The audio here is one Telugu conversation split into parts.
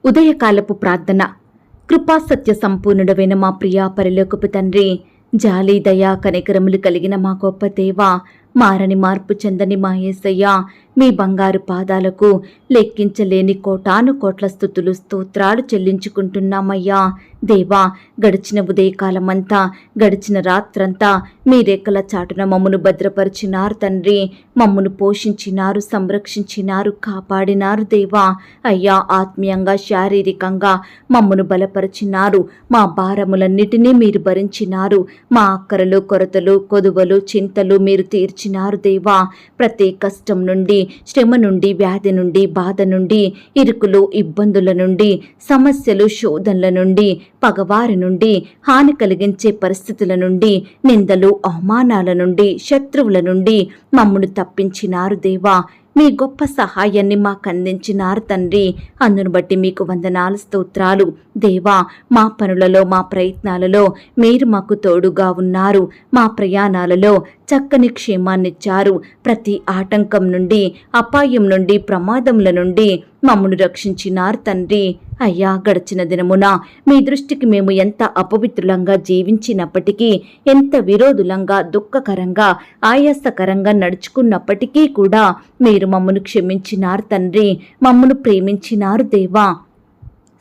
ఉదయకాలపు ప్రార్థన. కృపా సత్య సంపూర్ణుడవైన మా ప్రియా పరలోకపు తండ్రి, జాలి దయా కనికరములు కలిగిన మా గొప్ప దేవా, మారని మార్పు చెందని మా యేసయ్యా, మీ బంగారు పాదాలకు లెక్కించలేని కోటాను కోట్ల స్తుతులు స్తోత్రాలు చెల్లించుకుంటున్నామయ్యా. దేవా, గడిచిన ఉదయకాలమంతా, గడిచిన రాత్రంతా మీ రెక్కల చాటున మమ్మను భద్రపరిచినారు తండ్రి. మమ్మను పోషించినారు, సంరక్షించినారు, కాపాడినారు దేవా. అయ్యా, ఆత్మీయంగా శారీరకంగా మమ్మను బలపరిచినారు. మా భారములన్నిటినీ మీరు భరించినారు. మా అక్కరలు, కొరతలు, కొదువలు, చింతలు మీరు తీర్చినారు దేవా. ప్రతి కష్టం నుండి, శ్రమ నుండి, వ్యాధి నుండి, బాధ నుండి, ఇరుకులు, ఇబ్బందుల నుండి, సమస్యలు, శోధనల నుండి, పగవారి నుండి, హాని కలిగించే పరిస్థితుల నుండి, నిందలు, అవమానాల నుండి, శత్రువుల నుండి మమ్మను తప్పించినారు దేవా. మీ గొప్ప సహాయాన్ని మాకు అందించినారు తండ్రి. అందును బట్టి మీకు వందనాలు, స్తోత్రాలు దేవా. మా పనులలో, మా ప్రయత్నాలలో మీరు మాకు తోడుగా ఉన్నారు. మా ప్రయాణాలలో చక్కని క్షేమాన్నిచ్చారు. ప్రతి ఆటంకం నుండి, అపాయం నుండి, ప్రమాదముల నుండి మమ్మను రక్షించినారు తండ్రి. అయ్యా, గడిచిన దినమున మీ దృష్టికి మేము ఎంత అపవిత్రులంగా జీవించినప్పటికీ, ఎంత విరోధులంగా, దుఃఖకరంగా, ఆయాసకరంగా నడుచుకున్నప్పటికీ కూడా మీరు మమ్మను క్షమించినారు తండ్రి. మమ్మను ప్రేమించినారు దేవా.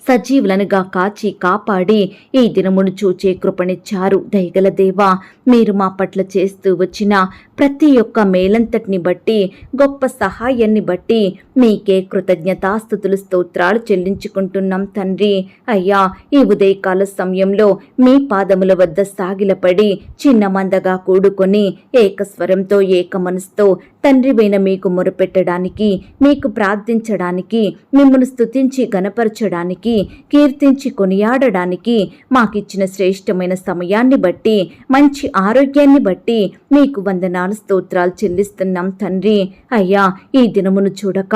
సజీవులనుగా కాచి కాపాడి ఈ దినమును చూచే కృపణిచ్చారు దయగల దేవా. మీరు మా పట్ల చేస్తూ వచ్చిన ప్రతి ఒక్క మేలంతటిని బట్టి, గొప్ప సహాయాన్ని బట్టి మీకే కృతజ్ఞతాస్తుతులు, స్తోత్రాలు చెల్లించుకుంటున్నాం తండ్రి. అయ్యా, ఈ ఉదయకాల సమయంలో మీ పాదముల వద్ద సాగిలపడి చిన్న మందగా కూడుకొని ఏకస్వరంతో, ఏక మనసుతో తండ్రివైన మీకు మొరపెట్టడానికి, మీకు ప్రార్థించడానికి, మిమ్మల్ని స్తుతించి గణపరచడానికి, కీర్తించి కొనియాడడానికి మాకిచ్చిన శ్రేష్టమైన సమయాన్ని బట్టి, మంచి ఆరోగ్యాన్ని బట్టి మీకు వందనాలు, స్తోత్రాలు చెల్లిస్తున్నాం తండ్రి. అయ్యా, ఈ దినమును చూడక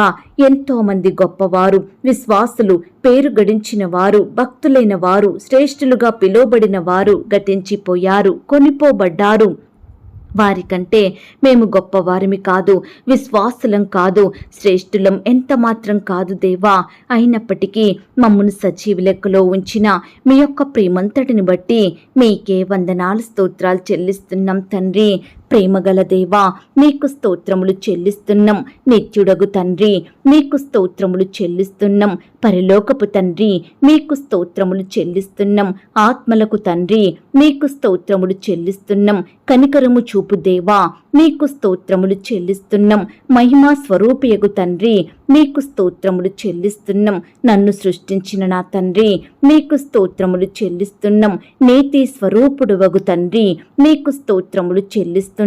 ఎంతో మంది గొప్పవారు, విశ్వాసులు, పేరు గడించిన వారు, భక్తులైన వారు, శ్రేష్ఠులుగా పిలువబడిన వారు గతించిపోయారు, కొనిపోబడ్డారు. వారికంటే మేము గొప్పవారిమి కాదు, విశ్వాసులం కాదు, శ్రేష్ఠులం ఎంత మాత్రం కాదు దేవా. అయినప్పటికీ మమ్మను సజీవ లెక్కలో ఉంచిన మీ యొక్క ప్రేమంతటిని బట్టి మీకే వందనాలు, స్తోత్రాలు చెల్లిస్తున్నాం తండ్రి. ప్రేమగల దేవా, మీకు స్తోత్రములు చెల్లిస్తున్నాం. నిత్యుడగు తండ్రి, మీకు స్తోత్రములు చెల్లిస్తున్నాం. పరలోకపు తండ్రి, మీకు స్తోత్రములు చెల్లిస్తున్నాం. ఆత్మలకు తండ్రి, మీకు స్తోత్రములు చెల్లిస్తున్నాం. కనికరము చూపు దేవా, మీకు స్తోత్రములు చెల్లిస్తున్నాం. మహిమా స్వరూపియగు తండ్రి, మీకు స్తోత్రములు చెల్లిస్తున్నాం. నన్ను సృష్టించిన నా తండ్రి, మీకు స్తోత్రములు చెల్లిస్తున్నాం. నీతి స్వరూపుడు వగు తండ్రి, మీకు స్తోత్రములు చెల్లిస్తున్నాం.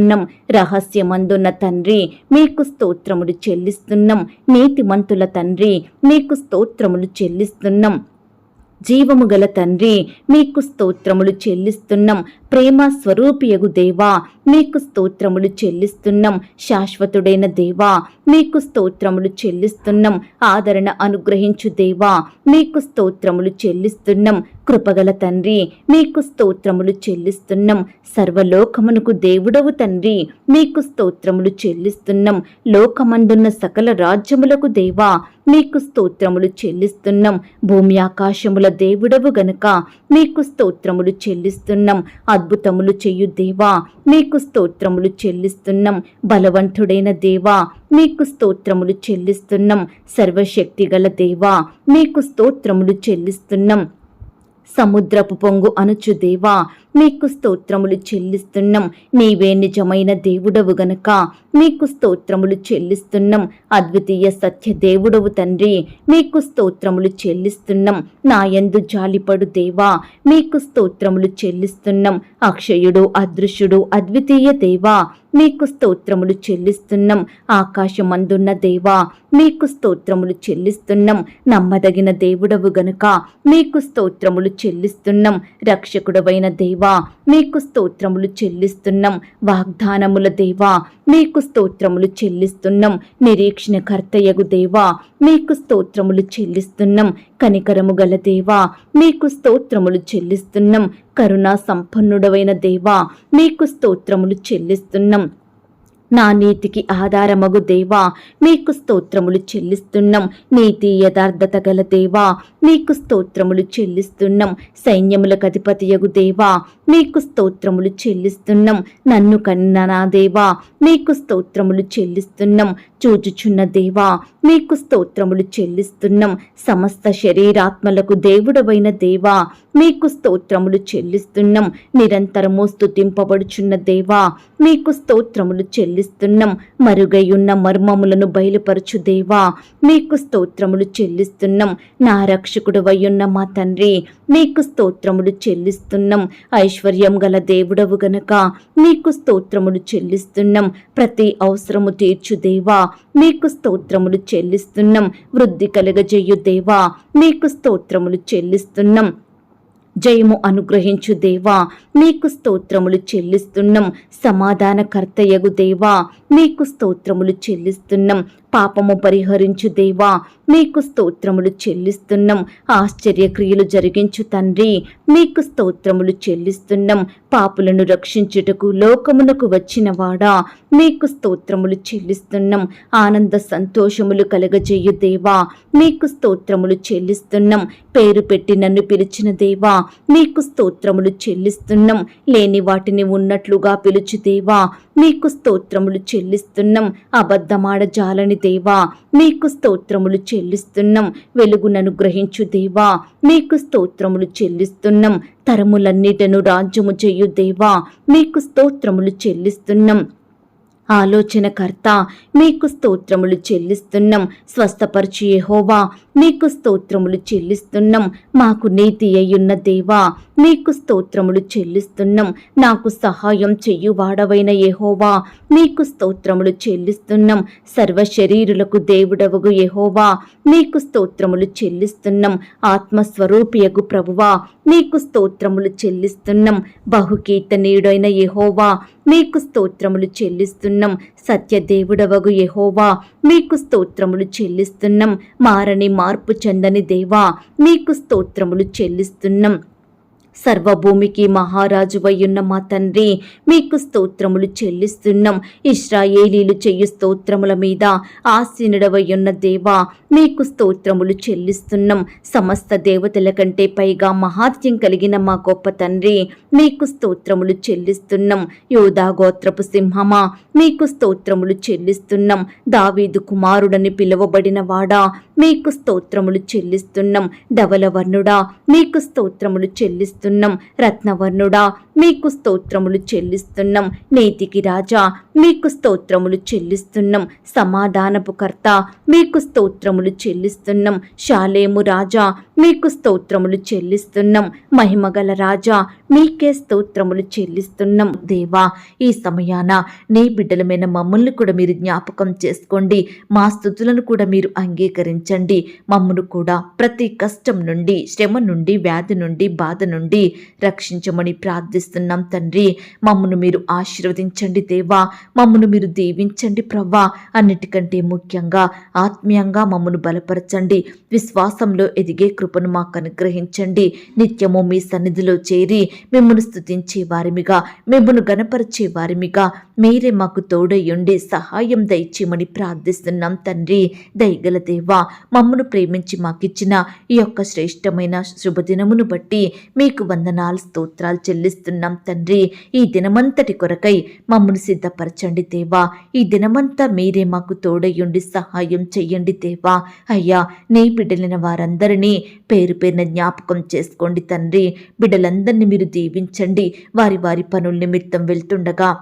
రహస్యమందున్న తండ్రి, మీకు స్తోత్రములు చెల్లిస్తున్నాం. నీతిమంతుల తండ్రి, మీకు స్తోత్రములు చెల్లిస్తున్నాం. జీవము గల తండ్రి, మీకు స్తోత్రములు చెల్లిస్తున్నాం. ప్రేమ స్వరూపియగు దేవా, మీకు స్తోత్రములు చెల్లిస్తున్నాం. శాశ్వతుడైన దేవా, మీకు స్తోత్రములు చెల్లిస్తున్నాం. ఆదరణ అనుగ్రహించు దేవా, మీకు స్తోత్రములు చెల్లిస్తున్నాం. కృపగల తండ్రి, మీకు స్తోత్రములు చెల్లిస్తున్నాం. సర్వలోకమునకు దేవుడవు తండ్రి, మీకు స్తోత్రములు చెల్లిస్తున్నాం. లోకమందున్న సకల రాజ్యములకు దేవా, మీకు స్తోత్రములు చెల్లిస్తున్నాం. భూమి ఆకాశముల దేవుడవు గనుక మీకు స్తోత్రములు చెల్లిస్తున్నాం. అద్భుతములు చెయ్యు దేవా, మీకు స్తోత్రములు చెల్లిస్తున్నాం. బలవంతుడైన దేవా, మీకు స్తోత్రములు చెల్లిస్తున్నాం. సర్వశక్తిగల దేవా, మీకు స్తోత్రములు చెల్లిస్తున్నాం. సముద్రపు పొంగు అనుచు దేవా, మీకు స్తోత్రములు చెల్లిస్తున్నాం. నీవే నిజమైన దేవుడవు గనక మీకు స్తోత్రములు చెల్లిస్తున్నాం. అద్వితీయ సత్య దేవుడవు తండ్రి, మీకు స్తోత్రములు చెల్లిస్తున్నాం. నాయందు జాలిపడు దేవా, మీకు స్తోత్రములు చెల్లిస్తున్నాం. అక్షయుడు, అదృశ్యుడు, అద్వితీయ దేవా, మీకు స్తోత్రములు చెల్లిస్తున్నాం. ఆకాశమందున్న దేవా, మీకు స్తోత్రములు చెల్లిస్తున్నాం. నమ్మదగిన దేవుడవు గనుక మీకు స్తోత్రములు చెల్లిస్తున్నాం. రక్షకుడవైన దేవా, మీకు స్తోత్రములు చెల్లిస్తున్నాం. వాగ్దానముల దేవా, మీకు స్తోత్రములు చెల్లిస్తున్నాం. నిరీక్షణకర్తయగు దేవా, మీకు స్తోత్రములు చెల్లిస్తున్నాం. కనికరము గల దేవా, మీకు స్తోత్రములు చెల్లిస్తున్నాం. కరుణా సంపన్నుడవైన దేవా, మీకు స్తోత్రములు చెల్లిస్తున్నాం. నా నీతికి ఆధారమగు దేవా మీకు స్తోత్రములు చెల్లిస్తున్నాం. నీతి యథార్థత గల దేవా మీకు స్తోత్రములు చెల్లిస్తున్నాం. సైన్యములకు అధిపతియగు దేవా మీకు స్తోత్రములు చెల్లిస్తున్నాం. నన్ను కన్న నా దేవా మీకు స్తోత్రములు చెల్లిస్తున్నాం. చూచుచున్న దేవా మీకు స్తోత్రములు చెల్లిస్తున్నాం. సమస్త శరీరాత్మలకు దేవుడవైన దేవా మీకు స్తోత్రములు చెల్లిస్తున్నాం. నిరంతరము స్తుతింపబడుచున్న దేవా మీకు స్తోత్రములు చెల్లిస్తున్నాం. మరుగైయున్న మర్మములను బయలుపరచు దేవా మీకు స్తోత్రములు చెల్లిస్తున్నాం. నా రక్షకుడవయ్యున్న మా తండ్రి మీకు స్తోత్రములు చెల్లిస్తున్నాం. ఐశ్వర్యం గల దేవుడవు గనక మీకు స్తోత్రములు చెల్లిస్తున్నాం. ప్రతి అవసరము తీర్చు దేవా మీకు స్తోత్రములు చెల్లిస్తున్నాం. వృద్ధి కలుగజేయు దేవా మీకు స్తోత్రములు చెల్లిస్తున్నాం. జయము అనుగ్రహించు దేవా మీకు స్తోత్రములు చెల్లిస్తున్నాం. సమాధానకర్తయగు దేవా మీకు స్తోత్రములు చెల్లిస్తున్నాం. పాపము పరిహరించు దేవా మీకు స్తోత్రములు చెల్లిస్తున్నాం. ఆశ్చర్యక్రియలు జరిగించు తండ్రి మీకు స్తోత్రములు చెల్లిస్తున్నాం. పాపులను రక్షించుటకు లోకమునకు వచ్చిన వాడా మీకు స్తోత్రములు చెల్లిస్తున్నాం. ఆనంద సంతోషములు కలగజేయు దేవా మీకు స్తోత్రములు చెల్లిస్తున్నాం. పేరు పెట్టి నన్ను పిలిచిన దేవా మీకు స్తోత్రములు చెల్లిస్తున్నాం. లేని వాటిని ఉన్నట్లుగా పిలుచు దేవా మీకు స్తోత్రములు చెల్లిస్తున్నాం. అబద్ధమాడ జాలని దేవా మీకు స్తోత్రములు చెల్లిస్తున్నాం. వెలుగునను గ్రహించు దేవా మీకు స్తోత్రములు చెల్లిస్తున్నాం. తరములన్నిటను రాజ్యము చేయు దేవా మీకు స్తోత్రములు చెల్లిస్తున్నాం. ఆలోచనకర్త మీకు స్తోత్రములు చెల్లిస్తున్నాం. స్వస్థపరచు యెహోవా మీకు స్తోత్రములు చెల్లిస్తున్నాం. మాకు నీతి అయ్యున్న దేవా మీకు స్తోత్రములు చెల్లిస్తున్నాం. నాకు సహాయం చెయ్యువాడవైన యెహోవా మీకు స్తోత్రములు చెల్లిస్తున్నాం. సర్వ శరీరులకు దేవుడవగు యెహోవా మీకు స్తోత్రములు చెల్లిస్తున్నాం. ఆత్మస్వరూపియగు ప్రభువా మీకు స్తోత్రములు చెల్లిస్తున్నాం. బహుకీర్తనీయుడైన యెహోవా మీకు స్తోత్రములు చెల్లిస్తున్నాం. సత్యదేవుడవగు యెహోవా మీకు స్తోత్రములు చెల్లిస్తున్నాం. మారని మార్పు చెందని దేవా మీకు స్తోత్రములు చెల్లిస్తున్నాం. సర్వభూమికి మహారాజువయ్యున్న మా తండ్రి మీకు స్తోత్రములు చెల్లిస్తున్నాం. ఇశ్రాయేలీలు చెయ్యు స్తోత్రముల మీద ఆసీనుడవయ్యున్న దేవా మీకు స్తోత్రములు చెల్లిస్తున్నాం. సమస్త దేవతల కంటే పైగా మహాత్యం కలిగిన మా గొప్ప తండ్రి మీకు స్తోత్రములు చెల్లిస్తున్నాం. యోధా గోత్రపు సింహమా మీకు స్తోత్రములు చెల్లిస్తున్నాం. దావీదు కుమారుడని పిలువబడిన వాడా మీకు స్తోత్రములు చెల్లిస్తున్నాం. ధవలవర్ణుడా మీకు స్తోత్రములు చెల్లిస్తున్నాం. రత్నవర్ణుడా మీకు స్తోత్రములు చెల్లిస్తున్నాం. నీతికి రాజా మీకు స్తోత్రములు చెల్లిస్తున్నాం. సమాధానపు కర్త మీకు స్తోత్రములు చెల్లిస్తున్నాం. షాలేము రాజా మీకు స్తోత్రములు చెల్లిస్తున్నాం. మహిమగల రాజా మీకే స్తోత్రములు చెల్లిస్తున్నాం. దేవా ఈ సమయాన నీ బిడ్డలమైన మమ్మల్ని కూడా మీరు జ్ఞాపకం చేసుకోండి. మా స్తుతులను కూడా మీరు అంగీకరించండి. మమ్మను కూడా ప్రతి కష్టం నుండి, శ్రమ నుండి, వ్యాధి నుండి, బాధ నుండి రక్షించమని ప్రార్థిస్తున్నాం తండ్రి. మమ్మను మీరు ఆశీర్వదించండి దేవా. మమ్మను మీరు దీవించండి ప్రవ్వా. అన్నిటికంటే ముఖ్యంగా ఆత్మీయంగా మమ్మను బలపరచండి. విశ్వాసంలో ఎదిగే కృపను మాకు అనుగ్రహించండి. నిత్యము మీ సన్నిధిలో చేరి మిమ్మను స్తుతించే వారిమిగా, మిమ్మను గణపరిచే వారిమిగా మీరే మాకు తోడయ్యుండి సహాయం దయచేయమని ప్రార్థిస్తున్నాం తండ్రి. దయగల దేవా మమ్మను ప్రేమించి మాకిచ్చిన ఈ యొక్క శ్రేష్టమైన శుభదినమును బట్టి మీకు వందనాలు స్తోత్రాలు చెల్లిస్తున్నాం తండ్రి. ఈ దినమంతటి కొరకై మమ్మను సిద్ధపరచండి దేవా. ఈ దినమంతా మీరే మాకు తోడయ్యుండి సహాయం చెయ్యండి దేవా. అయ్యా నీ బిడ్డలైన వారందరినీ పేరు పేరున జ్ఞాపకం చేసుకోండి తండ్రి. బిడ్డలందరినీ మీరు దీవించండి. వారి వారి పనుల నిమిత్తం వెళ్తుండగా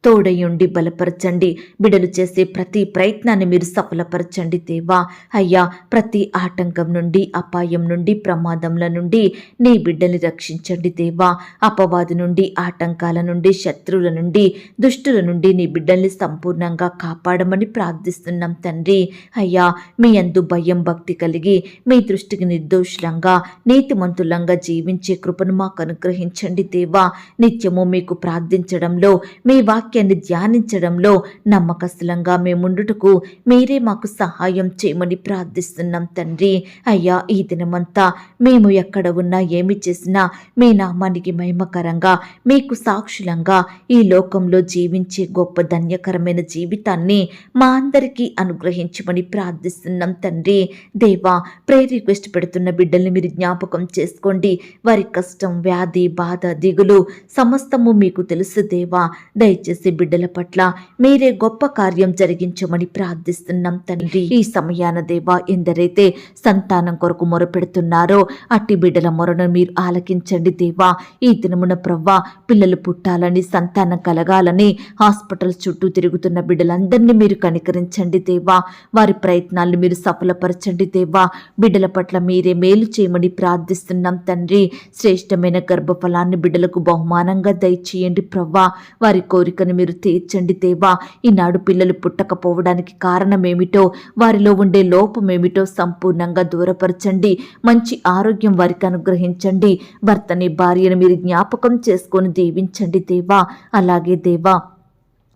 తోడయుండి బలపరచండి. బిడలు చేసే ప్రతి ప్రయత్నాన్ని మీరు సఫలపరచండి దేవా. అయ్యా ప్రతి ఆటంకం నుండి, అపాయం నుండి, ప్రమాదంల నుండి నీ బిడ్డని రక్షించండి దేవా. అపవాది నుండి, ఆటంకాల నుండి, శత్రువుల నుండి, దుష్టుల నుండి నీ బిడ్డల్ని సంపూర్ణంగా కాపాడమని ప్రార్థిస్తున్నాం తండ్రి. అయ్యా మీ యందు భయం భక్తి కలిగి మీ దృష్టికి నిర్దోషులంగా నీతిమంతులంగా జీవించే కృపను మాకు అనుగ్రహించండి దేవా. నిత్యము మీకు ప్రార్థించడంలో, మీ వాక్య వాక్యాన్ని ధ్యానించడంలో నమ్మకస్తులంగా మేముండుటకు మీరే మాకు సహాయం చేయమని ప్రార్థిస్తున్నాం తండ్రి. అయ్యా, ఈ దినమంతా మేము ఎక్కడ ఉన్నా ఏమి చేసినా మీ నామానికి మహిమకరంగా మీకు సాక్షులంగా ఈ లోకంలో జీవించే గొప్ప ధన్యకరమైన జీవితాన్ని మా అందరికీ అనుగ్రహించమని ప్రార్థిస్తున్నాం తండ్రి. దేవా, ప్రేయర్ రిక్వెస్ట్ పెడుతున్న బిడ్డల్ని మీరు జ్ఞాపకం చేసుకోండి. వారి కష్టం, వ్యాధి, బాధ, దిగులు సమస్తము మీకు తెలుసు దేవా. దయచేసి బిడ్డల పట్ల మీరే గొప్ప కార్యం జరిగించమని ప్రార్థిస్తున్నాం తండ్రి. ఈ సమయాన దేవా, ఎందరైతే సంతానం కొరకు మొరపెడుతున్నారో అట్టి బిడ్డల మొరను మీరు ఆలకించండి దేవా. ఈ దినమున ప్రవ్వా, పిల్లలు పుట్టాలని, సంతానం కలగాలని హాస్పిటల్ చుట్టూ తిరుగుతున్న బిడ్డలందరినీ మీరు కనికరించండి దేవా. వారి ప్రయత్నాలను మీరు సఫలపరచండి దేవా. బిడ్డల పట్ల మీరే మేలు చేయమని ప్రార్థిస్తున్నాం తండ్రి. శ్రేష్టమైన గర్భఫలాన్ని బిడ్డలకు బహుమానంగా దయచేయండి ప్రవ్వా. వారి కోరికను మీరు తీర్చండి దేవా. ఈనాడు పిల్లలు పుట్టకపోవడానికి కారణమేమిటో, వారిలో ఉండే లోపమేమిటో సంపూర్ణంగా దూరపరచండి. మంచి ఆరోగ్యం వారికి అనుగ్రహించండి. భర్తని, భార్యను మీరు జ్ఞాపకం చేసుకొని దీవించండి దేవా. అలాగే దేవా,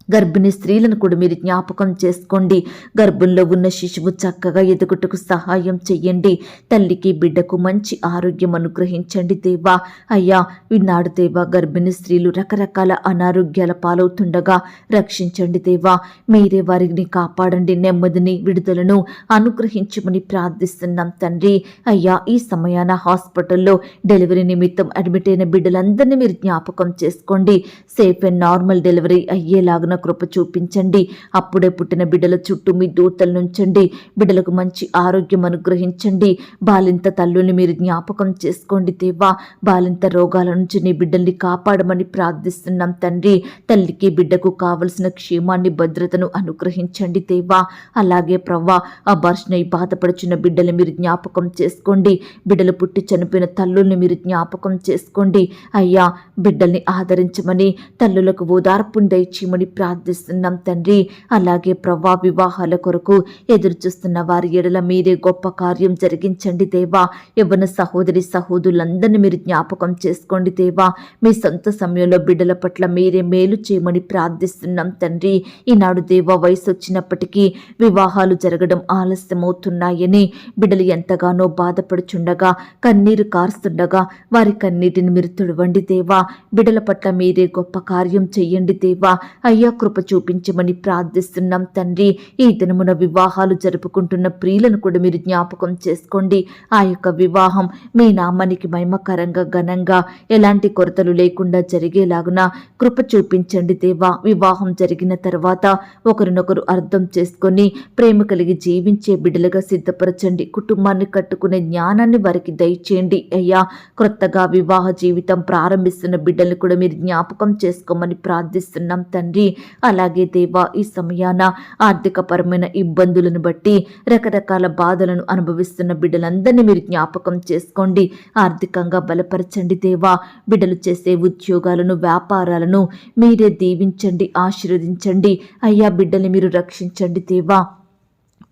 గర్భిణీ స్త్రీలను కూడా మీరు జ్ఞాపకం చేసుకోండి. గర్భంలో ఉన్న శిశువు చక్కగా ఎదుగుటకు సహాయం చెయ్యండి. తల్లికి, బిడ్డకు మంచి ఆరోగ్యం అనుగ్రహించండి దేవా. అయ్యా, ఈనాడు దేవా, గర్భిణీ స్త్రీలు రకరకాల అనారోగ్యాల పాలవుతుండగా రక్షించండి దేవా. మీరే వారిని కాపాడండి. నెమ్మదిని, విడుదలను అనుగ్రహించమని ప్రార్థిస్తున్నాం తండ్రి. అయ్యా, ఈ సమయాన హాస్పిటల్లో డెలివరీ నిమిత్తం అడ్మిట్ అయిన బిడ్డలందరినీ మీరు జ్ఞాపకం చేసుకోండి. సేఫ్ అండ్ నార్మల్ డెలివరీ అయ్యేలాగా కృప చూపించండి. అప్పుడే పుట్టిన బిడ్డల చుట్టూ మీ దూతలు నుంచండి. బిడ్డలకు మంచి ఆరోగ్యం అనుగ్రహించండి. బాలింత తల్లుల్ని మీరు జ్ఞాపకం చేసుకోండి దేవా. బాలింత రోగాల నుంచి నీ బిడ్డల్ని కాపాడమని ప్రార్థిస్తున్నాం తండ్రి. తల్లికి, బిడ్డకు కావలసిన క్షేమాన్ని, భద్రతను అనుగ్రహించండి దేవా. అలాగే ప్రవ్వా, అబార్షన్ అయి బాధపడుచున్న బిడ్డలు మీరు జ్ఞాపకం చేసుకోండి. బిడ్డలు పుట్టి చనిపోయిన తల్లుల్ని మీరు జ్ఞాపకం చేసుకోండి. అయ్యా, బిడ్డల్ని ఆదరించమని, తల్లులకు ఓదార్పుని దయచేయమని ప్రార్థిస్తున్నాం తండ్రి. అలాగే ప్రవ్వా, వివాహాల కొరకు ఎదురు చూస్తున్న వారి ఎడల మీరే గొప్ప కార్యం జరిగించండి దేవా. యవ్వన సహోదరి సహోదరులందరినీ మీరు జ్ఞాపకం చేసుకోండి దేవా. మీ సొంత సమయంలో బిడ్డల పట్ల మీరే మేలు చేయమని ప్రార్థిస్తున్నాం తండ్రి. ఈనాడు దేవా, వయసు వచ్చినప్పటికీ వివాహాలు జరగడం ఆలస్యమవుతున్నాయని బిడ్డలు ఎంతగానో బాధపడుచుండగా, కన్నీరు కారుస్తుండగా వారి కన్నీటిని మీరు తుడవండి దేవా. బిడ్డల పట్ల మీరే గొప్ప కార్యం చెయ్యండి దేవా. అయ్యా, కృప చూపించమని ప్రార్థిస్తున్నాం తండ్రి. ఈ దినమున వివాహాలు జరుపుకుంటున్న ప్రియులను కూడా మీరు జ్ఞాపకం చేసుకోండి. ఆ యొక్క వివాహం మీ నామానికి మహిమకరంగా, ఘనంగా, ఎలాంటి కొరతలు లేకుండా జరిగేలాగున కృప చూపించండి దేవా. వివాహం జరిగిన తర్వాత ఒకరినొకరు అర్థం చేసుకొని ప్రేమ కలిగి జీవించే బిడ్డలుగా సిద్ధపరచండి. కుటుంబాన్ని కట్టుకునే జ్ఞానాన్ని వారికి దయచేయండి అయ్యా. క్రొత్తగా వివాహ జీవితం ప్రారంభిస్తున్న బిడ్డలు కూడా మీరు జ్ఞాపకం చేసుకోమని ప్రార్థిస్తున్నాం తండ్రి. అలాగే దేవా, ఈ సమయాన ఆర్థికపరమైన ఇబ్బందులను బట్టి రకరకాల బాధలను అనుభవిస్తున్న బిడ్డలందరినీ మీరు జ్ఞాపకం చేసుకోండి. ఆర్థికంగా బలపరచండి దేవా. బిడ్డలు చేసే ఉద్యోగాలను, వ్యాపారాలను మీరే దీవించండి, ఆశీర్వదించండి అయ్యా. బిడ్డల్ని మీరు రక్షించండి దేవా.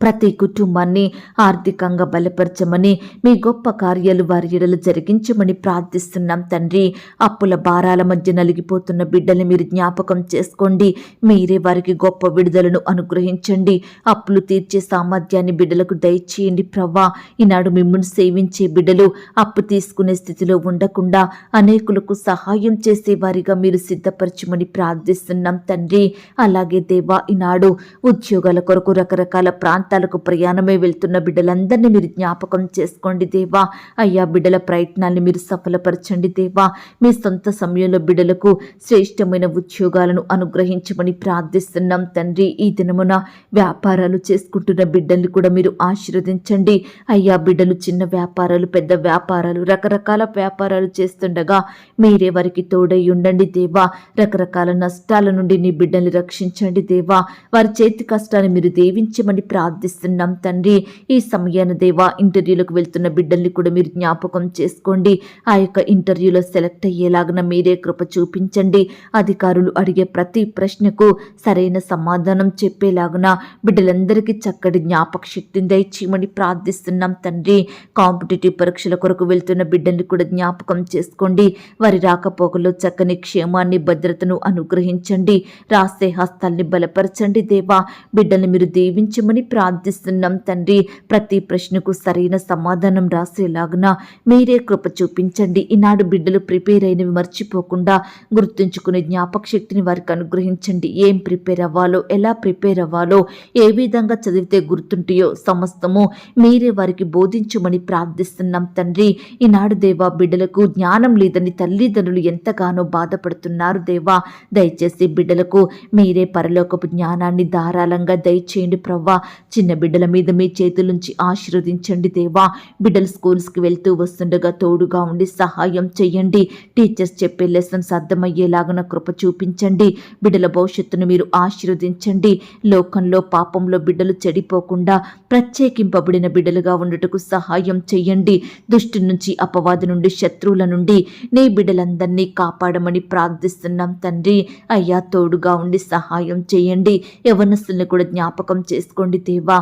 ప్రతి కుటుంబాన్ని ఆర్థికంగా బలపరచమని, మీ గొప్ప కార్యాలు వారి ఎడల జరిగించమని ప్రార్థిస్తున్నాం తండ్రి. అప్పుల భారాల మధ్య నలిగిపోతున్న బిడ్డల్ని మీరు జ్ఞాపకం చేసుకోండి. మీరే వారికి గొప్ప విడుదలను అనుగ్రహించండి. అప్పులు తీర్చే సామర్థ్యాన్ని బిడ్డలకు దయచేయండి ప్రవ్వా. ఈనాడు మిమ్మల్ని సేవించే బిడ్డలు అప్పు తీసుకునే స్థితిలో ఉండకుండా అనేకులకు సహాయం చేసే వారిగా మీరు సిద్ధపరచమని ప్రార్థిస్తున్నాం తండ్రి. అలాగే దేవా, ఈనాడు ఉద్యోగాల కొరకు రకరకాల ప్రాంతాలకు ప్రయాణమై వెళ్తున్న బిడ్డలందరినీ మీరు జ్ఞాపకం చేసుకోండి దేవా. అయ్యా, బిడ్డల ప్రయత్నాన్ని మీరు సఫలపరచండి దేవా. మీ సొంత సమయంలో బిడ్డలకు శ్రేష్టమైన ఉద్యోగాలను అనుగ్రహించమని ప్రార్థిస్తున్నాం తండ్రి. ఈ దినమున వ్యాపారాలు చేసుకుంటున్న బిడ్డల్ని కూడా మీరు ఆశీర్వదించండి అయ్యా. బిడ్డలు చిన్న వ్యాపారాలు, పెద్ద వ్యాపారాలు, రకరకాల వ్యాపారాలు చేస్తుండగా మీరే వారికి తోడై ఉండండి దేవా. రకరకాల నష్టాల నుండి నీ బిడ్డల్ని రక్షించండి దేవా. వారి చేతి కష్టాన్ని మీరు దీవించమని ప్రార్థిస్తున్నాం ప్రార్థిస్తున్నాం తండ్రి. ఈ సమయాన దేవా ఇంటర్వ్యూలకు వెళ్తున్న బిడ్డల్ని కూడా మీరు జ్ఞాపకం చేసుకోండి. ఆ యొక్క ఇంటర్వ్యూలో సెలెక్ట్ అయ్యేలాగా మీరే కృప చూపించండి. అధికారులు అడిగే ప్రతి ప్రశ్నకు సరైన సమాధానం చెప్పేలాగున బిడ్డలందరికీ చక్కటి జ్ఞాపక శక్తిని దయచేయమని ప్రార్థిస్తున్నాం తండ్రి. కాంపిటేటివ్ పరీక్షల కొరకు వెళ్తున్న బిడ్డల్ని కూడా జ్ఞాపకం చేసుకోండి. వారి రాకపోకల్లో చక్కని క్షేమాన్ని భద్రతను అనుగ్రహించండి. రాసే హస్తాల్ని బలపరచండి దేవా. బిడ్డల్ని మీరు దీవించమని ప్రార్థిస్తున్నాం తండ్రి. ప్రతి ప్రశ్నకు సరైన సమాధానం రాసేలాగున మీరే కృప చూపించండి. ఈనాడు బిడ్డలు ప్రిపేర్ అయినవి మర్చిపోకుండా గుర్తుంచుకునే జ్ఞాపక శక్తిని వారికి అనుగ్రహించండి. ఏం ప్రిపేర్ అవ్వాలో, ఎలా ప్రిపేర్ అవ్వాలో, ఏ విధంగా చదివితే గుర్తుంటాయో సమస్తము మీరే వారికి బోధించమని ప్రార్థిస్తున్నాం తండ్రి. ఈనాడు దేవా బిడ్డలకు జ్ఞానం లేదని తల్లిదండ్రులు ఎంతగానో బాధపడుతున్నారు దేవా. దయచేసి బిడ్డలకు మీరే పరలోకపు జ్ఞానాన్ని ధారాళంగా దయచేయండి ప్రవ్వా. చిన్న బిడ్డల మీద మీ చేతుల నుంచి ఆశీర్వదించండి దేవా. బిడ్డలు స్కూల్స్కి వెళ్తూ వస్తుండగా తోడుగా ఉండి సహాయం చేయండి. టీచర్స్ చెప్పే లెసన్స్ అర్థమయ్యేలాగా కృప చూపించండి. బిడ్డల భవిష్యత్తును మీరు ఆశీర్వదించండి. లోకంలో పాపంలో బిడ్డలు చెడిపోకుండా ప్రత్యేకింపబడిన బిడ్డలుగా ఉండటకు సహాయం చేయండి. దుష్టు నుంచి, అపవాది నుండి, శత్రువుల నుండి నీ బిడ్డలందరినీ కాపాడమని ప్రార్థిస్తున్నాం తండ్రి. అయ్యా తోడుగా ఉండి సహాయం చేయండి. యవ్వనస్తుల్ని కూడా జ్ఞాపకం చేసుకోండి దేవా.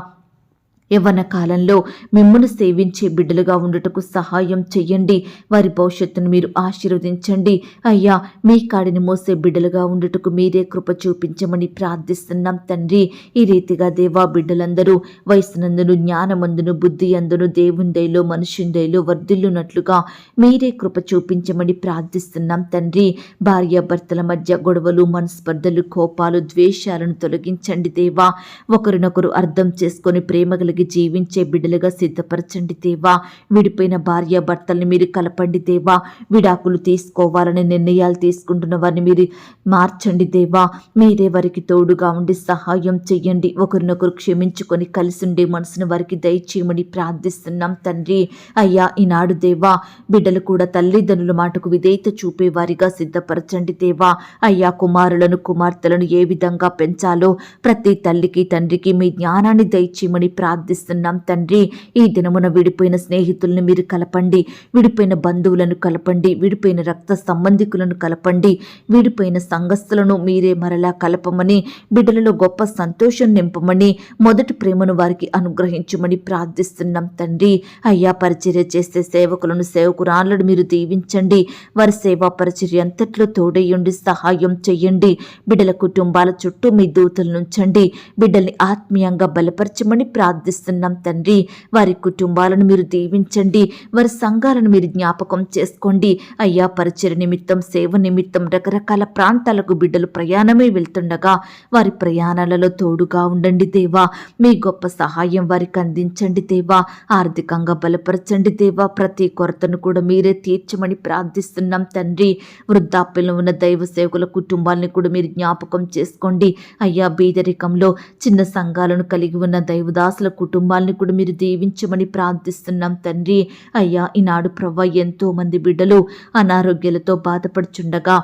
యవ్వన కాలంలో మిమ్మల్ని సేవించే బిడ్డలుగా ఉండటకు సహాయం చెయ్యండి. వారి భవిష్యత్తును మీరు ఆశీర్వదించండి. అయ్యా మీ కాడిని మోసే బిడ్డలుగా ఉండటకు మీరే కృప చూపించమని ప్రార్థిస్తున్నాం తండ్రి. ఈ రీతిగా దేవా బిడ్డలందరూ వయసునందును, జ్ఞానమందును, బుద్ధి అందును, దేవుందైలో, మనుషుందైలో వర్ధిల్లునట్లుగా మీరే కృప చూపించమని ప్రార్థిస్తున్నాం తండ్రి. భార్యాభర్తల మధ్య గొడవలు, మనస్పర్ధలు, కోపాలు, ద్వేషాలను తొలగించండి దేవా. ఒకరినొకరు అర్థం చేసుకొని ప్రేమ జీవించే బిడ్డలుగా సిద్ధపరచండి దేవా. విడిపోయిన భార్య భర్తల్ని మీరు కలపండి దేవా. విడాకులు తీసుకోవాలని నిర్ణయాలు తీసుకుంటున్న వారిని మీరు మార్చండి దేవా. మీరే వారికి తోడుగా ఉండి సహాయం చెయ్యండి. ఒకరినొకరు క్షమించుకొని కలిసి ఉండే మనసును వారికి దయచేయమని ప్రార్థిస్తున్నాం తండ్రి. అయ్యా ఈనాడు దేవా బిడ్డలు కూడా తల్లిదండ్రుల మాటకు విధేయత చూపే వారిగా సిద్ధపరచండి దేవా. అయ్యా కుమారులను, కుమార్తెలను ఏ విధంగా పెంచాలో ప్రతి తల్లికి, తండ్రికి మీ జ్ఞానాన్ని దయచేయమని ప్రార్థిస్తున్నాం తండ్రి. ఈ దినమున విడిపోయిన స్నేహితులను మీరు కలపండి. విడిపోయిన బంధువులను కలపండి. విడిపోయిన రక్త సంబంధికులను కలపండి. విడిపోయిన సంఘస్థులను మీరే మరలా కలపమని, బిడ్డలలో గొప్ప సంతోషం నింపమని, మొదటి ప్రేమను వారికి అనుగ్రహించమని ప్రార్థిస్తున్నాం తండ్రి. అయ్యా పరిచర్య చేసే సేవకులను, సేవకురాళ్లను మీరు దీవించండి. వారి సేవా పరిచర్య అంతట్లో తోడయ్యండి, సహాయం చెయ్యండి. బిడ్డల కుటుంబాల చుట్టూ మీ దూతలు నుంచండి. బిడ్డల్ని ఆత్మీయంగా బలపరచమని ప్రార్థిస్తున్నాం తండ్రి. వారి కుటుంబాలను మీరు దీవించండి. వారి సంఘాలను మీరు జ్ఞాపకం చేసుకోండి. అయ్యా పరిచయ నిమిత్తం, సేవ నిమిత్తం రకరకాల ప్రాంతాలకు బిడ్డలు ప్రయాణమే వెళ్తుండగా వారి ప్రయాణాలలో తోడుగా ఉండండి దేవా. మీ గొప్ప సహాయం వారికి అందించండి దేవా. ఆర్థికంగా బలపరచండి దేవా. ప్రతి కొరతను కూడా మీరే తీర్చమని ప్రార్థిస్తున్నాం తండ్రి. వృద్ధాప్యంలో ఉన్న దైవ సేవకుల కుటుంబాలను కూడా మీరు జ్ఞాపకం చేసుకోండి. అయ్యా బీదరికంలో చిన్న సంఘాలను కలిగి ఉన్న దైవదాసుల కుటుంబాలను కూడా మీరు దీవించమని ప్రార్థిస్తున్నాం తండ్రి. అయ్యా ఈనాడు ప్రవ్వా ఎంతో మంది బిడ్డలు అనారోగ్యాలతో బాధపడుచుండగా,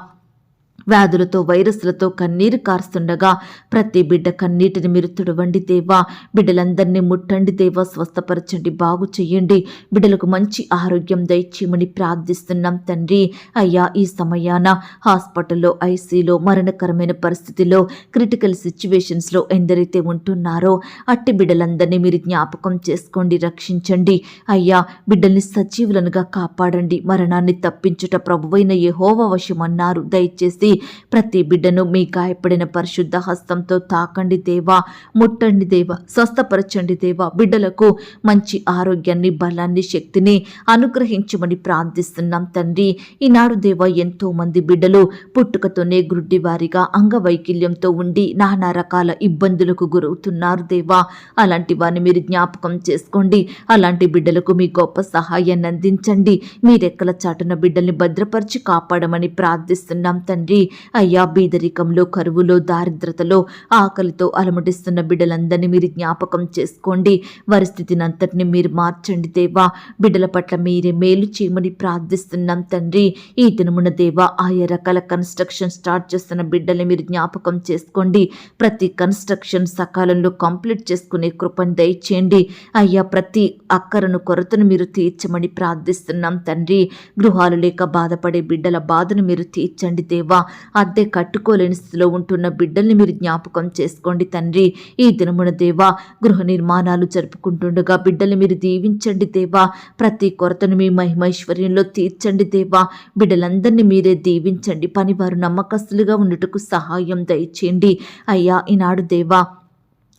వ్యాధులతో, వైరస్లతో కన్నీరు కారుస్తుండగా ప్రతి బిడ్డ కన్నీటిని మీరు తుడవండి దేవా. బిడ్డలందరినీ ముట్టండి దేవా. స్వస్థపరచండి, బాగు చెయ్యండి. బిడ్డలకు మంచి ఆరోగ్యం దయచేయమని ప్రార్థిస్తున్నాం తండ్రి. అయ్యా ఈ సమయాన హాస్పిటల్లో, ఐసీలో, మరణకరమైన పరిస్థితిలో, క్రిటికల్ సిచ్యువేషన్స్లో ఎందరైతే ఉంటున్నారో అట్టి బిడ్డలందరినీ మీరు జ్ఞాపకం చేసుకోండి, రక్షించండి. అయ్యా బిడ్డల్ని సజీవులనుగా కాపాడండి. మరణాన్ని తప్పించుట ప్రభువైన యెహోవా వశమన్నారు. దయచేసి ప్రతి బిడ్డను మీ గాయపడిన పరిశుద్ధ హస్తంతో తాకండి దేవా. ముట్టండి దేవా. స్వస్థపరచండి దేవా. బిడ్డలకు మంచి ఆరోగ్యాన్ని, బలాన్ని, శక్తిని అనుగ్రహించమని ప్రార్థిస్తున్నాం తండ్రి. ఈనాడు దేవా ఎంతో మంది బిడ్డలు పుట్టుకతోనే గుడ్డివారిగా, అంగవైకల్యంతో ఉండి నానా రకాల ఇబ్బందులకు గురవుతున్నారు దేవా. అలాంటి వారిని మీరు జ్ఞాపకం చేసుకోండి. అలాంటి బిడ్డలకు మీ గొప్ప సహాయాన్ని అందించండి. మీ రెక్కల చాటున బిడ్డల్ని భద్రపరిచి కాపాడమని ప్రార్థిస్తున్నాం తండ్రి. అయ్యా బీదరికంలో, కరువులో, దారిద్రతలో, ఆకలితో అలమటిస్తున్న బిడ్డలందరినీ మీరు జ్ఞాపకం చేసుకోండి. వారి స్థితిని అంతటిని మీరు మార్చండి దేవా. బిడ్డల పట్ల మీరే మేలు చేయమని ప్రార్థిస్తున్నాం తండ్రి. ఈ దినమున దేవా ఆయా రకాల కన్స్ట్రక్షన్ స్టార్ట్ చేస్తున్న బిడ్డల్ని మీరు జ్ఞాపకం చేసుకోండి. ప్రతి కన్స్ట్రక్షన్ సకాలంలో కంప్లీట్ చేసుకునే కృపను దయచేయండి అయ్యా. ప్రతి అక్కరను కొరతను మీరు తీర్చమని ప్రార్థిస్తున్నాం తండ్రి. గృహాలు లేక బాధపడే బిడ్డల బాధను మీరు తీర్చండి దేవా. అద్దె కట్టుకోలేని స్థితిలో ఉంటున్న బిడ్డల్ని మీరు జ్ఞాపకం చేసుకోండి తండ్రి. ఈ దినమున దేవా గృహ నిర్మాణాలు జరుపుకుంటుండగా బిడ్డల్ని మీరు దీవించండి దేవా. ప్రతి కొరతను మీ మహిమైశ్వర్యంలో తీర్చండి దేవా. బిడ్డలందరినీ మీరే దీవించండి. పనివారు నమ్మకస్తులుగా ఉండుటకు సహాయం దయచేయండి అయ్యా. ఈనాడు దేవా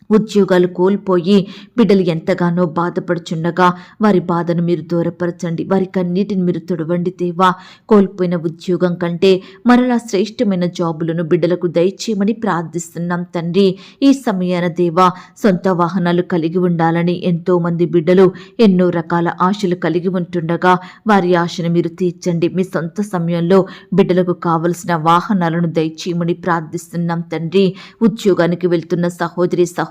ఉద్యోగాలు కోల్పోయి బిడ్డలు ఎంతగానో బాధపడుచుండగా వారి బాధను మీరు దూరపరచండి. వారి కన్నీటిని మీరు తుడవండి దేవా. కోల్పోయిన ఉద్యోగం కంటే మరలా శ్రేష్టమైన జాబులను బిడ్డలకు దయచేయమని ప్రార్థిస్తున్నాం తండ్రి. ఈ సమయాన దేవా సొంత వాహనాలు కలిగి ఉండాలని ఎంతోమంది బిడ్డలు ఎన్నో రకాల ఆశలు కలిగి ఉంటుండగా వారి ఆశను మీరు తీర్చండి. మీ సొంత సమయంలో బిడ్డలకు కావలసిన వాహనాలను దయచేయమని ప్రార్థిస్తున్నాం తండ్రి. ఉద్యోగానికి వెళ్తున్న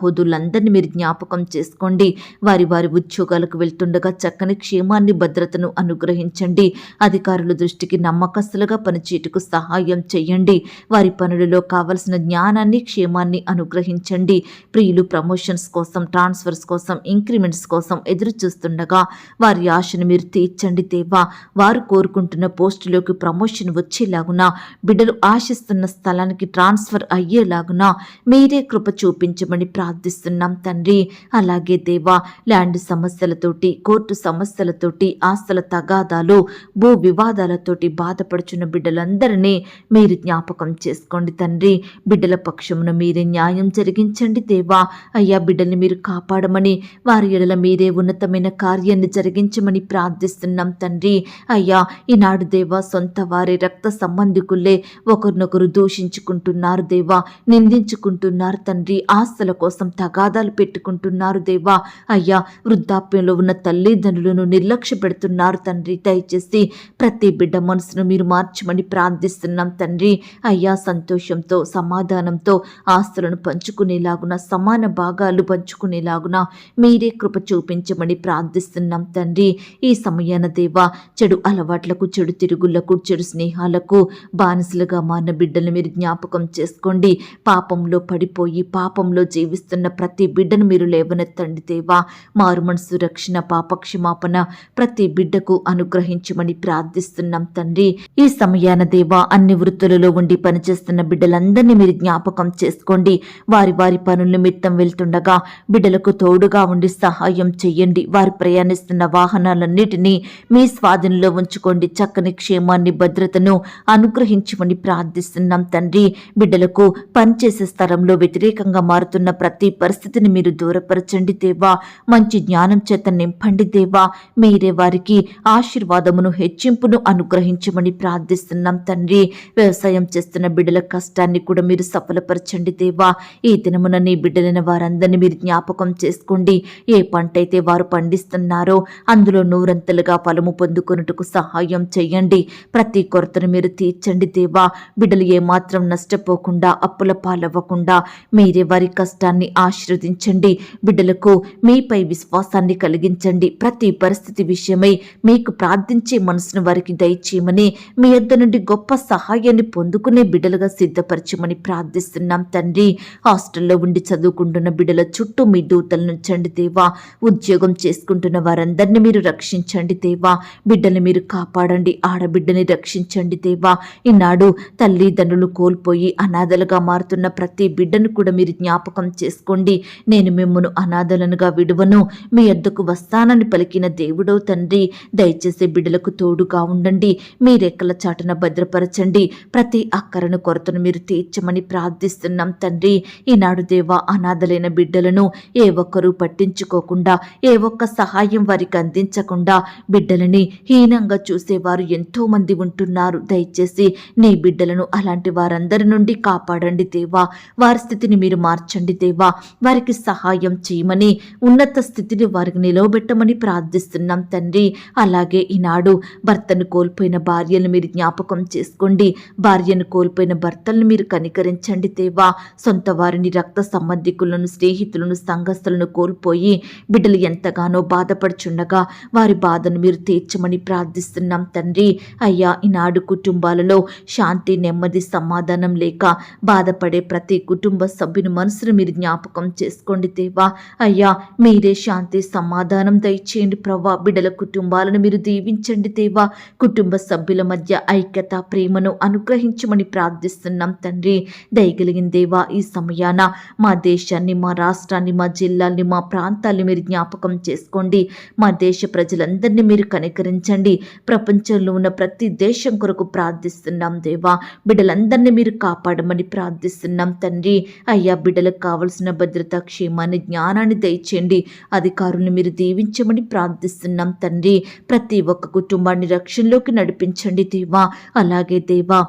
సహోదరులందరినీ మీరు జ్ఞాపకం చేసుకోండి. వారి వారి ఉద్యోగాలకు వెళ్తుండగా చక్కని క్షేమాన్ని, భద్రతను అనుగ్రహించండి. అధికారుల దృష్టికి నమ్మకస్తులుగా పనిచేయటకు సహాయం చేయండి. వారి పనులలో కావలసిన జ్ఞానాన్ని, క్షేమాన్ని అనుగ్రహించండి. ప్రియులు ప్రమోషన్స్ కోసం, ట్రాన్స్ఫర్స్ కోసం, ఇంక్రిమెంట్స్ కోసం ఎదురు చూస్తుండగా వారి ఆశను మీరు తీర్చండి దేవా. వారు కోరుకుంటున్న పోస్టులోకి ప్రమోషన్ వచ్చేలాగున, బిడ్డలు ఆశిస్తున్న స్థలానికి ట్రాన్స్ఫర్ అయ్యేలాగున మీరే కృప చూపించమని ప్రార్థిస్తున్నాం తండ్రి. అలాగే దేవా ల్యాండ్ సమస్యలతోటి, కోర్టు సమస్యలతోటి, ఆస్తుల తగాదాలు, భూ వివాదాలతోటి బాధపడుచున్న బిడ్డలందరినీ మీరు జ్ఞాపకం చేసుకోండి తండ్రి. బిడ్డల పక్షమున మీరే న్యాయం జరిగించండి దేవా. అయ్యా బిడ్డల్ని మీరు కాపాడమని, వారి ఎడల మీరే ఉన్నతమైన కార్యాన్ని జరిగించమని ప్రార్థిస్తున్నాం తండ్రి. అయ్యా ఈనాడు దేవా సొంత వారి రక్త సంబంధికులే ఒకరినొకరు దూషించుకుంటున్నారు దేవా, నిందించుకుంటున్నారు తండ్రి. ఆస్తుల కోసం తగాదాలు పెట్టుకుంటున్నారు దేవా. అయ్యా వృద్ధాప్యంలో ఉన్న తల్లిదండ్రులను నిర్లక్ష్య పెడుతున్నారు తండ్రి. దయచేసి ప్రతి బిడ్డ మనసును మీరు మార్చమని ప్రార్థిస్తున్నాం తండ్రి. అయ్యా సంతోషంతో, సమాధానంతో ఆస్తులను పంచుకునేలాగున, సమాన భాగాలు పంచుకునేలాగున మీరే కృప చూపించమని ప్రార్థిస్తున్నాం తండ్రి. ఈ సమయాన దేవా చెడు అలవాట్లకు, చెడు తిరుగుళ్లకు, చెడు స్నేహాలకు బానిసలుగా మారిన బిడ్డలు మీరు జ్ఞాపకం చేసుకోండి. పాపంలో పడిపోయి పాపంలో జీవిస్తున్న ప్రతి బిడ్డను మీరు లేవనెత్తండి దేవా. మారు మనసు, రక్షణ, పాపక్షమాపణ ప్రతి బిడ్డకు అనుగ్రహించమని ప్రార్థిస్తున్నాం తండ్రి. ఈ సమయాన దేవా అన్ని వృత్తులలో ఉండి పనిచేస్తున్న బిడ్డలందరినీ మీరు జ్ఞాపకం చేసుకోండి. వారి వారి పనుల నిమిత్తం వెళ్తుండగా బిడ్డలకు తోడుగా ఉండి సహాయం చెయ్యండి. వారు ప్రయాణిస్తున్న వాహనాలన్నిటినీ మీ స్వాధీనంలో ఉంచుకోండి. చక్కని క్షేమాన్ని, భద్రతను అనుగ్రహించమని ప్రార్థిస్తున్నాం తండ్రి. బిడ్డలకు పనిచేసే స్థలంలో వ్యతిరేకంగా మారుతున్న ప్రతి పరిస్థితిని మీరు దూరపరచండి దేవా. మంచి జ్ఞానం చేత నింపండి దేవా. మీరే వారికి ఆశీర్వాదమును, హెచ్చింపును అనుగ్రహించమని ప్రార్థిస్తున్నాం తండ్రి. వ్యవసాయం చేస్తున్న బిడ్డల కష్టాన్ని కూడా మీరు సఫలపరచండి దేవా. ఈ దినమున నీ బిడ్డలైన వారందరినీ మీరు జ్ఞాపకం చేసుకోండి. ఏ పంట అయితే వారు పండిస్తున్నారో అందులో నూరంతలుగా ఫలము పొందుకొనుటకు సహాయం చేయండి. ప్రతి కొరతను మీరు తీర్చండి దేవా. బిడ్డలు ఏమాత్రం నష్టపోకుండా, అప్పుల పాలవ్వకుండా మీరే వారి కష్టాన్ని ఆశీర్వదించండి. బిడ్డలకు మీపై విశ్వాసాన్ని కలిగించండి. ప్రతి పరిస్థితి విషయమై మీకు ప్రార్థించే మనసును వారికి దయచేయమని, మీ యొద్ద నుండి గొప్ప సహాయాన్ని పొందుకునే బిడ్డలుగా సిద్ధపరచమని ప్రార్థిస్తున్నాం తండ్రి. హాస్టల్లో ఉండి చదువుకుంటున్న బిడ్డల చుట్టూ మీ దూతలు నుంచండి దేవా. ఉద్యోగం చేసుకుంటున్న వారందరినీ మీరు రక్షించండి దేవా. బిడ్డల్ని మీరు కాపాడండి. ఆడబిడ్డని రక్షించండి దేవా. ఈనాడు తల్లిదండ్రులు కోల్పోయి అనాథలుగా మారుతున్న ప్రతి బిడ్డను కూడా మీరు జ్ఞాపకం చేసుకోండి. నేను మిమ్మును అనాథలనుగా విడువను, మీ యొద్దకు వస్తానని పలికిన దేవుడో తండ్రి. దయచేసి బిడ్డలకు తోడుగా ఉండండి. మీ రెక్కల చాటున భద్రపరచండి. ప్రతి అక్కరను, కొరతను మీరు తీర్చమని ప్రార్థిస్తున్నాం తండ్రి. ఈనాడు దేవా అనాథలైన బిడ్డలను ఏ ఒక్కరూ పట్టించుకోకుండా, ఏ ఒక్క సహాయం వారికి అందించకుండా బిడ్డలని హీనంగా చూసేవారు ఎంతో మంది ఉంటున్నారు. దయచేసి నీ బిడ్డలను అలాంటి వారందరి నుండి కాపాడండి దేవా. వారి స్థితిని మీరు మార్చండి దేవా. దేవా వారికి సహాయం చేయమని, ఉన్నత స్థితిని వారికి నిలవబెట్టమని ప్రార్థిస్తున్నాం తండ్రి. అలాగే ఈనాడు భర్తను కోల్పోయిన భార్యను మీరు జ్ఞాపకం చేసుకోండి. భార్యను కోల్పోయిన భర్తలను మీరు కనికరించండి దేవా. సొంత వారిని, రక్త సంబంధికులను, స్నేహితులను, సంఘస్థులను కోల్పోయి బిడ్డలు ఎంతగానో బాధపడుచుండగా వారి బాధను మీరు తీర్చమని ప్రార్థిస్తున్నాం తండ్రి. అయ్యా ఈనాడు కుటుంబాలలో శాంతి, నెమ్మది, సమాధానం లేక బాధపడే ప్రతి కుటుంబ సభ్యుని మనసును మీరు జ్ఞాపకం చేసుకోండి దేవా. అయ్యా మీరే శాంతి, సమాధానం దయచేయండి ప్రభా. బిడ్డల కుటుంబాలను మీరు దీవించండి దేవా. కుటుంబ సభ్యుల మధ్య ఐక్యత, ప్రేమను అనుగ్రహించమని ప్రార్థిస్తున్నాం తండ్రి. దయగలిగిన దేవా ఈ సమయాన మా దేశాన్ని, మా రాష్ట్రాన్ని, మా జిల్లాల్ని, మా ప్రాంతాల్ని మీరు జ్ఞాపకం చేసుకోండి. మా దేశ ప్రజలందరినీ మీరు కనికరించండి. ప్రపంచంలో ఉన్న ప్రతి దేశం కొరకు ప్రార్థిస్తున్నాం దేవా. బిడ్డలందరినీ మీరు కాపాడమని ప్రార్థిస్తున్నాం తండ్రి. అయ్యా బిడ్డలకు కావలసిన భద్రత, క్షేమాన్ని, జ్ఞానాన్ని దయచేయండి. అధికారులను మీరు దీవించమని ప్రార్థిస్తున్నాం తండ్రి. ప్రతి ఒక్క కుటుంబాన్ని రక్షణలోకి నడిపించండి దేవా. అలాగే దేవా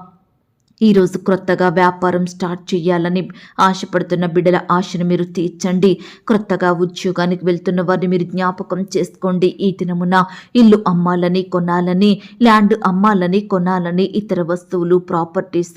ఈరోజు క్రొత్తగా వ్యాపారం స్టార్ట్ చేయాలని ఆశపడుతున్న బిడ్డల ఆశను మీరు తీర్చండి. క్రొత్తగా ఉద్యోగానికి వెళ్తున్న వారిని మీరు జ్ఞాపకం చేసుకోండి. ఈ దినమున ఇల్లు అమ్మాలని, కొనాలని, ల్యాండ్ అమ్మాలని, కొనాలని, ఇతర వస్తువులు, ప్రాపర్టీస్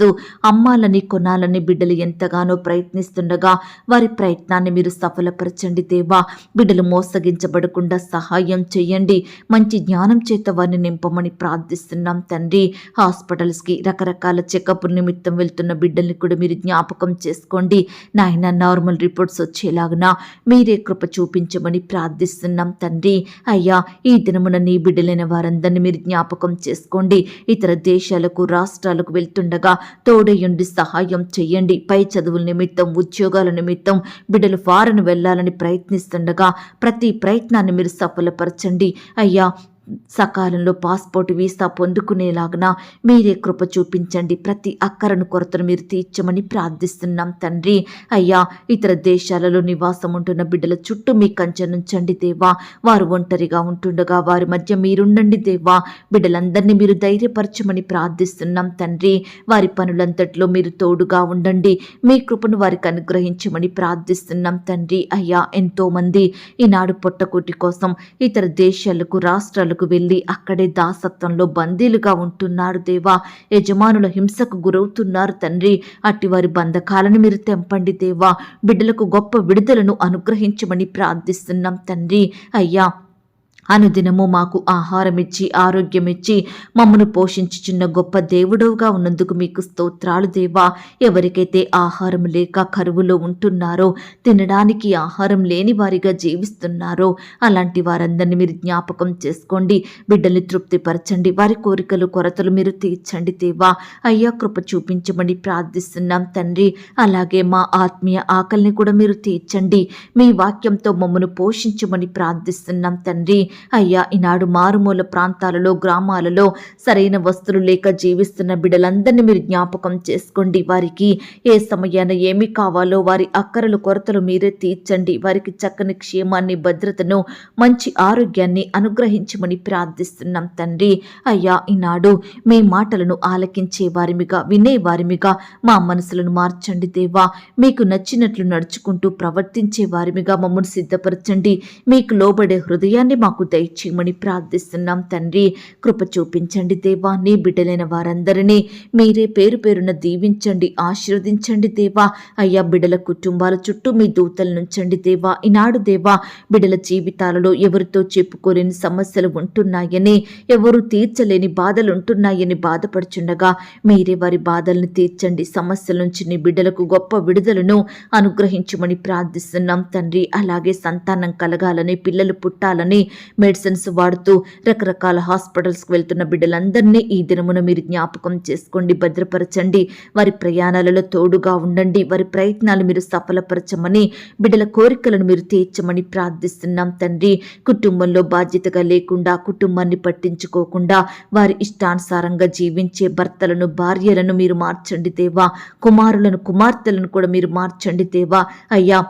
అమ్మాలని, కొనాలని బిడ్డలు ఎంతగానో ప్రయత్నిస్తుండగా వారి ప్రయత్నాన్ని మీరు సఫలపరచండి దేవా. బిడ్డలు మోసగించబడకుండా సహాయం చేయండి. మంచి జ్ఞానం చేత వారిని నింపమని ప్రార్థిస్తున్నాం తండ్రి. హాస్పిటల్స్కి, రకరకాల చెకప్ నిమిత్తం వెళ్తున్న బిడ్డల్ని కూడా మీరు జ్ఞాపకం చేసుకోండి. నాయన నార్మల్ రిపోర్ట్స్ వచ్చేలాగున మీరే కృప చూపించమని ప్రార్థిస్తున్నాం తండ్రి. అయ్యా ఈ దినమున నీ బిడ్డలైన వారందరినీ మీరు జ్ఞాపకం చేసుకోండి. ఇతర దేశాలకు, రాష్ట్రాలకు వెళ్తుండగా తోడయుండి సహాయం చేయండి. పై చదువుల నిమిత్తం, ఉద్యోగాల నిమిత్తం బిడ్డలు ఫారెన్ వెళ్ళాలని ప్రయత్నిస్తుండగా ప్రతి ప్రయత్నాన్ని మీరు సఫలపరచండి. అయ్యా సకాలంలో పాస్పోర్ట్, వీసా పొందుకునేలాగన మీరే కృప చూపించండి. ప్రతి అక్కరను, కొరతను మీరు తీర్చమని ప్రార్థిస్తున్నాం తండ్రి. అయ్యా ఇతర దేశాలలో నివాసం ఉంటున్న బిడ్డల చుట్టూ మీ కంచె నుంచండి దేవా. వారు ఒంటరిగా ఉంటుండగా వారి మధ్య మీరుండండి దేవా. బిడ్డలందరినీ మీరు ధైర్యపరచమని ప్రార్థిస్తున్నాం తండ్రి. వారి పనులంతట్లో మీరు తోడుగా ఉండండి. మీ కృపను వారికి అనుగ్రహించమని ప్రార్థిస్తున్నాం తండ్రి. అయ్యా ఎంతోమంది ఈనాడు పొట్టకూటి కోసం ఇతర దేశాలకు, రాష్ట్రాలకు వెళ్ళి అక్కడే దాసత్వంలో బందీలుగా ఉంటున్నారు దేవా. యజమానుల హింసకు గురవుతున్నారు తండ్రి. అట్టి వారి బంధకాలను మీరు తెంపండి దేవా. బిడ్డలకు గొప్ప విడుదలను అనుగ్రహించమని ప్రార్థిస్తున్నాం తండ్రి. అయ్యా అనుదినము మాకు ఆహారం ఇచ్చి, ఆరోగ్యం ఇచ్చి మమ్మను పోషించుచున్న గొప్ప దేవుడవుగా ఉన్నందుకు మీకు స్తోత్రాలు దేవా. ఎవరికైతే ఆహారం లేక కరువులో ఉంటున్నారో, తినడానికి ఆహారం లేని వారిగా జీవిస్తున్నారో అలాంటి వారందరినీ మీరు జ్ఞాపకం చేసుకోండి. బిడ్డల్ని తృప్తిపరచండి. వారి కోరికలు, కొరతలు మీరు తీర్చండి దేవా. అయ్యా కృప చూపించమని ప్రార్థిస్తున్నాం తండ్రి. అలాగే మా ఆత్మీయ ఆకలిని కూడా మీరు తీర్చండి. మీ వాక్యంతో మమ్మను పోషించమని ప్రార్థిస్తున్నాం తండ్రి. అయ్యా ఈనాడు మారుమూల ప్రాంతాలలో, గ్రామాలలో సరైన వస్తువులు లేక జీవిస్తున్న బిడ్డలందరినీ మీరు జ్ఞాపకం చేసుకోండి. వారికి ఏ సమయాన ఏమి కావాలో వారి అక్కరలు, కొరతలు మీరే తీర్చండి. వారికి చక్కని క్షేమాన్ని, భద్రతను, మంచి ఆరోగ్యాన్ని అనుగ్రహించమని ప్రార్థిస్తున్నాం తండ్రి. అయ్యా ఈనాడు మీ మాటలను ఆలకించే వారిమిగా, వినే వారిమిగా మా మనసులను మార్చండి దేవా. మీకు నచ్చినట్లు నడుచుకుంటూ ప్రవర్తించే వారిమిగా మమ్మల్ని సిద్ధపరచండి. మీకు లోబడే హృదయాన్ని మాకు దయచేయమని ప్రార్థిస్తున్నాం తండ్రి. కృప చూపించండి దేవా. నీ బిడ్డలైన వారందరినీ మీరే పేరు పేరున దీవించండి, ఆశీర్వదించండి దేవా. అయ్యా బిడ్డల కుటుంబాల చుట్టూ మీ దూతలు నుంచండి దేవా. ఈనాడు దేవా బిడ్డల జీవితాలలో ఎవరితో చెప్పుకోలేని సమస్యలు ఉంటున్నాయని, ఎవరు తీర్చలేని బాధలు ఉంటున్నాయని బాధపడుచుండగా మీరే వారి బాధలను తీర్చండి. సమస్యల నుంచి నీ బిడ్డలకు గొప్ప విడుదలను అనుగ్రహించమని ప్రార్థిస్తున్నాం తండ్రి. అలాగే సంతానం కలగాలని, పిల్లలు పుట్టాలని మెడిసిన్స్ వాడుతూ రకరకాల హాస్పిటల్స్కి వెళ్తున్న బిడ్డలందరినీ ఈ దినమున మీరు జ్ఞాపకం చేసుకోండి, భద్రపరచండి. వారి ప్రయాణాలలో తోడుగా ఉండండి. వారి ప్రయత్నాలు మీరు సఫలపరచమని, బిడ్డల కోరికలను మీరు తీర్చమని ప్రార్థిస్తున్నాం తండ్రి. కుటుంబంలో బాధ్యతగా లేకుండా, కుటుంబాన్ని పట్టించుకోకుండా వారి ఇష్టానుసారంగా జీవించే భర్తలను, భార్యలను మీరు మార్చండి దేవా. కుమారులను, కుమార్తెలను కూడా మీరు మార్చండి దేవా. అయ్యా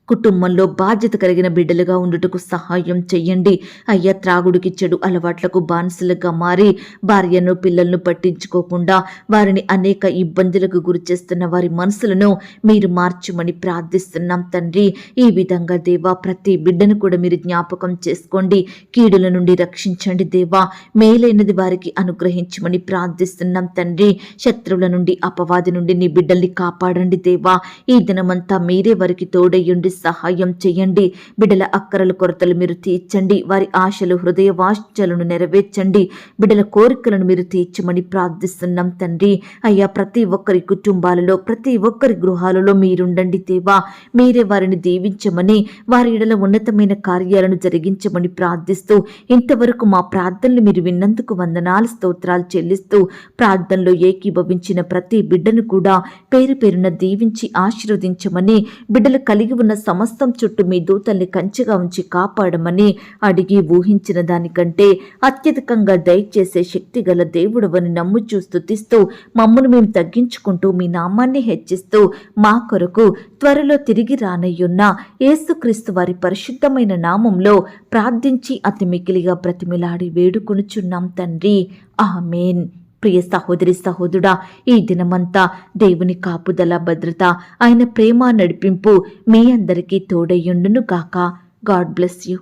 కుటుంబంలో బాధ్యత కలిగిన బిడ్డలుగా ఉండుటకు సహాయం చెయ్యండి అయ్యా. త్రాగుడికి, చెడు అలవాట్లకు బానిసలుగా మారి భార్యను పిల్లలను పట్టించుకోకుండా వారిని అనేక ఇబ్బందులకు గురి చేస్తున్న వారి మనసులను మీరు మార్చమని ప్రార్థిస్తున్నాం తండ్రి. ఈ విధంగా దేవా ప్రతి బిడ్డను కూడా మీరు జ్ఞాపకం చేసుకోండి, కీడుల నుండి రక్షించండి దేవా. మేలైనది వారికి అనుగ్రహించమని ప్రార్థిస్తున్నాం తండ్రి. శత్రువుల నుండి, అపవాది నుండి నీ బిడ్డల్ని కాపాడండి దేవా. ఈ దినమంతా మీరే వారికి తోడయ్యుండి సహాయం చేయండి. బిడ్డల అక్కరల కొరతలు మీరు తీర్చండి, వారి ఆశలు, హృదయ వాంఛలను నెరవేర్చండి. బిడ్డల కోరికలను మీరు తీర్చమని ప్రార్థిస్తున్నాం తండ్రి. అయ్యా ప్రతి ఒక్కరి కుటుంబాలలో, ప్రతి ఒక్కరి గృహాలలో మీరుండండి దేవా. మీరే వారిని దీవించమని, వారి ఎడల ఉన్నతమైన కార్యాలను జరిగించమని ప్రార్థిస్తూ, ఇంతవరకు మా ప్రార్థనలు మీరు విన్నందుకు వందనాలు, స్తోత్రాలు చెల్లిస్తూ, ప్రార్థనలో ఏకీభవించిన ప్రతి బిడ్డను కూడా పేరు పేరున దీవించి ఆశీర్వదించమని, బిడ్డలు కలిగి ఉన్న సమస్తం చుట్టూ మీ దూతల్ని కంచెగా ఉంచి కాపాడమని అడిగి ఊహించిన దానికంటే అత్యధికంగా దయచేసే శక్తి గల దేవుడవని నమ్ముచూ స్తుతిస్తూ, మమ్మను మేము తగ్గించుకుంటూ మీ నామాన్ని హెచ్చిస్తూ, మా కొరకు త్వరలో తిరిగి రానయ్యున్న యేసుక్రీస్తు వారి పరిశుద్ధమైన నామంలో ప్రార్థించి అతి మికిలిగా బ్రతిమిలాడి వేడుకొనుచున్నాం తండ్రి. ఆమేన్. ప్రియ సహోదరి, సహోదరుడా, ఈ దినమంతా దేవుని కాపుదల, భద్రత, ఆయన ప్రేమ, నడిపింపు మీ అందరికీ తోడయ్యుండును గాక. God bless you.